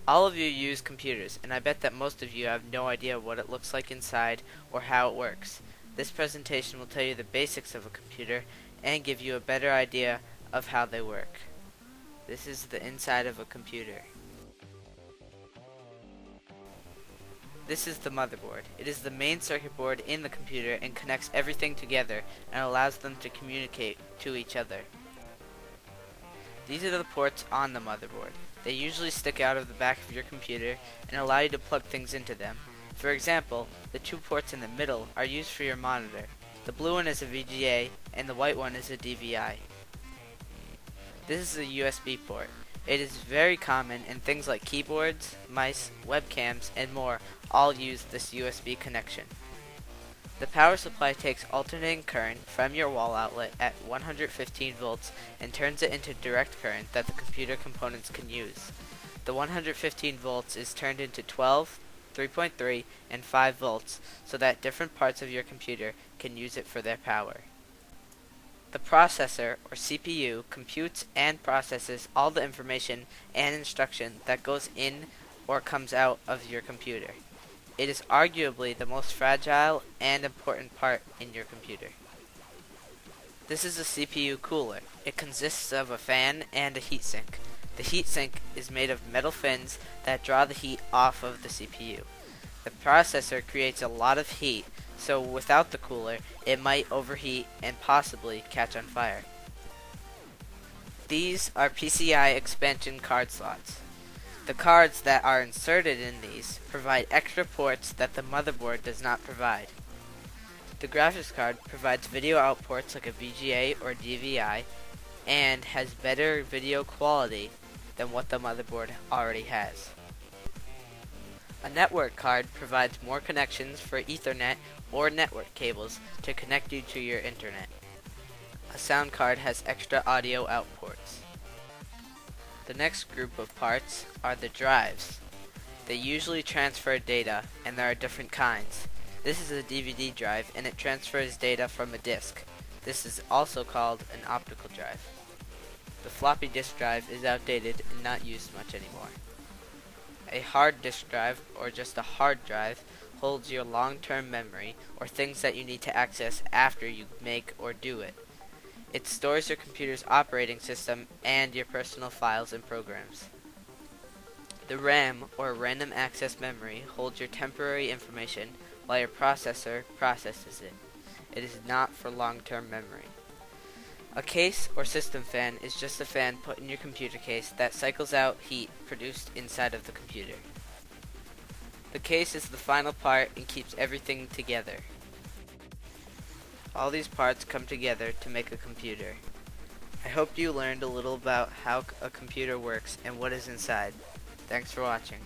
All of you use computers, and I bet that most of you have no idea what it looks like inside or how it works. This presentation will tell you the basics of a computer and give you a better idea of how they work. This is the inside of a computer. This is the motherboard. It is the main circuit board in the computer and connects everything together and allows them to communicate to each other. These are the ports on the motherboard. They usually stick out of the back of your computer and allow you to plug things into them. For example, the two ports in the middle are used for your monitor. The blue one is a VGA and the white one is a DVI. This is a USB port. It is very common and things like keyboards, mice, webcams, and more all use this USB connection. The power supply takes alternating current from your wall outlet at 115 volts and turns it into direct current that the computer components can use. The 115 volts is turned into 12, 3.3, and 5 volts so that different parts of your computer can use it for their power. The processor, or CPU, computes and processes all the information and instruction that goes in or comes out of your computer. It is arguably the most fragile and important part in your computer. This is a CPU cooler. It consists of a fan and a heatsink. The heatsink is made of metal fins that draw the heat off of the CPU. The processor creates a lot of heat, so without the cooler, it might overheat and possibly catch on fire. These are PCI expansion card slots. The cards that are inserted in these provide extra ports that the motherboard does not provide. The graphics card provides video out ports like a VGA or DVI and has better video quality than what the motherboard already has. A network card provides more connections for Ethernet or network cables to connect you to your internet. A sound card has extra audio out ports. The next group of parts are the drives. They usually transfer data, and there are different kinds. This is a DVD drive, and it transfers data from a disk. This is also called an optical drive. The floppy disk drive is outdated and not used much anymore. A hard disk drive, or just a hard drive, holds your long-term memory, or things that you need to access after you make or do it. It stores your computer's operating system and your personal files and programs. The RAM, or random access memory, holds your temporary information while your processor processes it. It is not for long-term memory. A case or system fan is just a fan put in your computer case that cycles out heat produced inside of the computer. The case is the final part and keeps everything together. All these parts come together to make a computer. I hope you learned a little about how a computer works and what is inside. Thanks for watching.